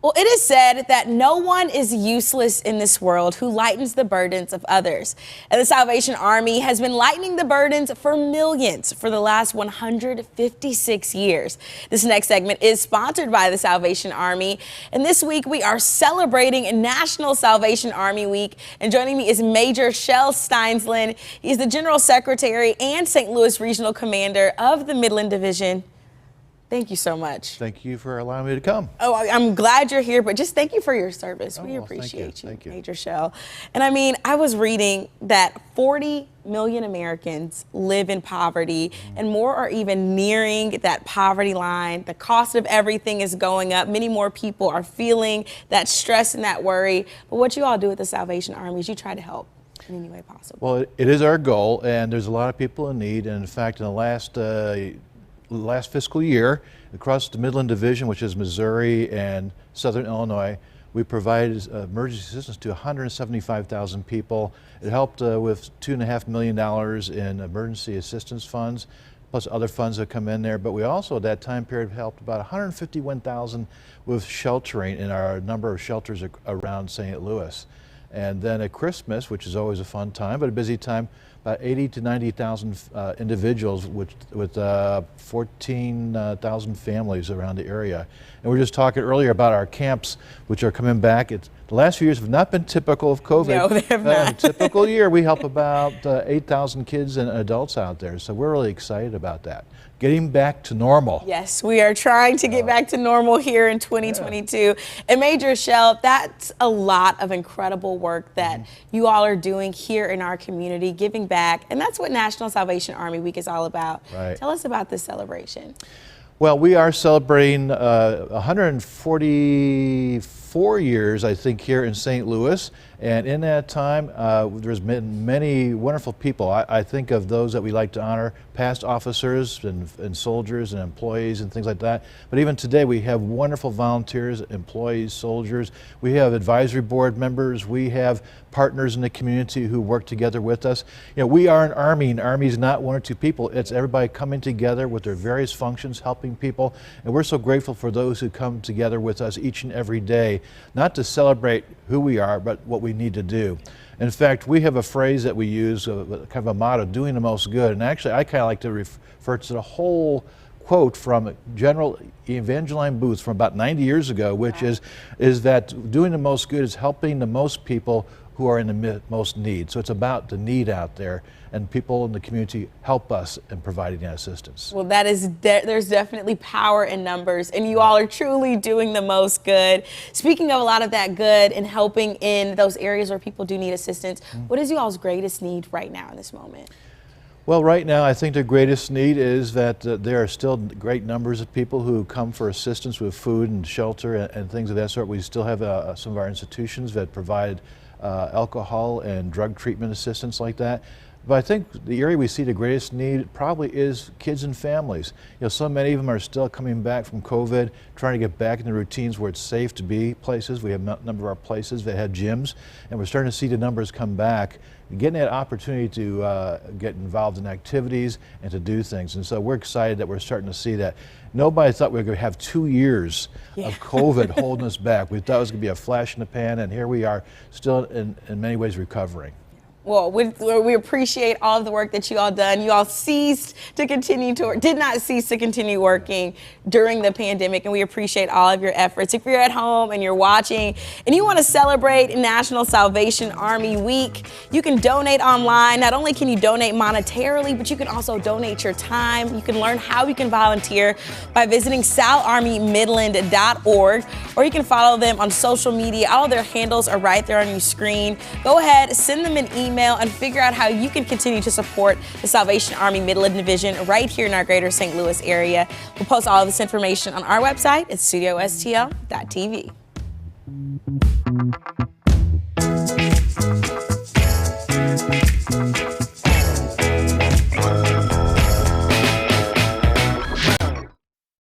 Well, it is said that no one is useless in this world who lightens the burdens of others. And the Salvation Army has been lightening the burdens for millions for the last 156 years. This next segment is sponsored by the Salvation Army. And this week we are celebrating National Salvation Army Week. And joining me is Major Shel Steinsland. He's the General Secretary and St. Louis Regional Commander of the Midland Division. Thank you so much. Thank you for allowing me to come. Oh, I'm glad you're here, but just thank you for your service. We well, appreciate you, Thank you. Major Shel. And I mean, I was reading that 40 million Americans live in poverty, and more are even nearing that poverty line. The cost of everything is going up. Many more people are feeling that stress and that worry. But what you all do at the Salvation Army is you try to help in any way possible. Well, it is our goal, and there's a lot of people in need. And in fact, in the last fiscal year, across the Midland Division, which is Missouri and Southern Illinois, we provided emergency assistance to 175,000 people. It helped with $2.5 million in emergency assistance funds, plus other funds that come in there. But we also, at that time period, helped about 151,000 with sheltering in our number of shelters around St. Louis. And then at Christmas, which is always a fun time, but a busy time, about 80 to 90,000 individuals with 14,000 families around the area. And we were just talking earlier about our camps, which are coming back. The last few years have not been typical of COVID. No, they have not. In a typical year, we help about 8,000 kids and adults out there. So we're really excited about that. Getting back to normal. Yes, we are trying to get back to normal here in 2022. Yeah. And Major Shel, that's a lot of incredible work that you all are doing here in our community, giving back. And that's what National Salvation Army Week is all about. Right. Tell us about this celebration. Well, we are celebrating 144 years, I think, here in St. Louis. And in that time, there's been many wonderful people. I think of those that we like to honor, past officers and soldiers and employees and things like that. But even today, we have wonderful volunteers, employees, soldiers. We have advisory board members. We have partners in the community who work together with us. You know, we are an army, and army is not one or two people. It's everybody coming together with their various functions, helping people. And we're so grateful for those who come together with us each and every day, not to celebrate who we are, but what we need to do. In fact, we have a phrase that we use, kind of a motto, doing the most good. And actually, I kind of like to refer to the whole quote from General Evangeline Booth from about 90 years ago, which is that doing the most good is helping the most people who are in the most need. So it's about the need out there, and people in the community help us in providing that assistance. Well, that is there's definitely power in numbers, and you all are truly doing the most good. Speaking of a lot of that good and helping in those areas where people do need assistance, what is you all's greatest need right now in this moment? Well, right now, I think the greatest need is that there are still great numbers of people who come for assistance with food and shelter and things of that sort. We still have some of our institutions that provide alcohol and drug treatment assistance like that. But I think the area we see the greatest need probably is kids and families. You know, so many of them are still coming back from COVID, trying to get back in the routines where it's safe to be places. We have a number of our places that have gyms, and we're starting to see the numbers come back, getting that opportunity to get involved in activities and to do things. And so we're excited that we're starting to see that. Nobody thought we were going to have 2 years of COVID holding us back. We thought it was going to be a flash in the pan, and here we are still in many ways recovering. Well, we appreciate all of the work that you all done. You all did not cease to continue working during the pandemic, and we appreciate all of your efforts. If you're at home and you're watching and you want to celebrate National Salvation Army Week, you can donate online. Not only can you donate monetarily, but you can also donate your time. You can learn how you can volunteer by visiting salarmymidland.org, or you can follow them on social media. All of their handles are right there on your screen. Go ahead, send them an email and figure out how you can continue to support the Salvation Army Midland Division right here in our greater St. Louis area. We'll post all of this information on our website at studiostl.tv.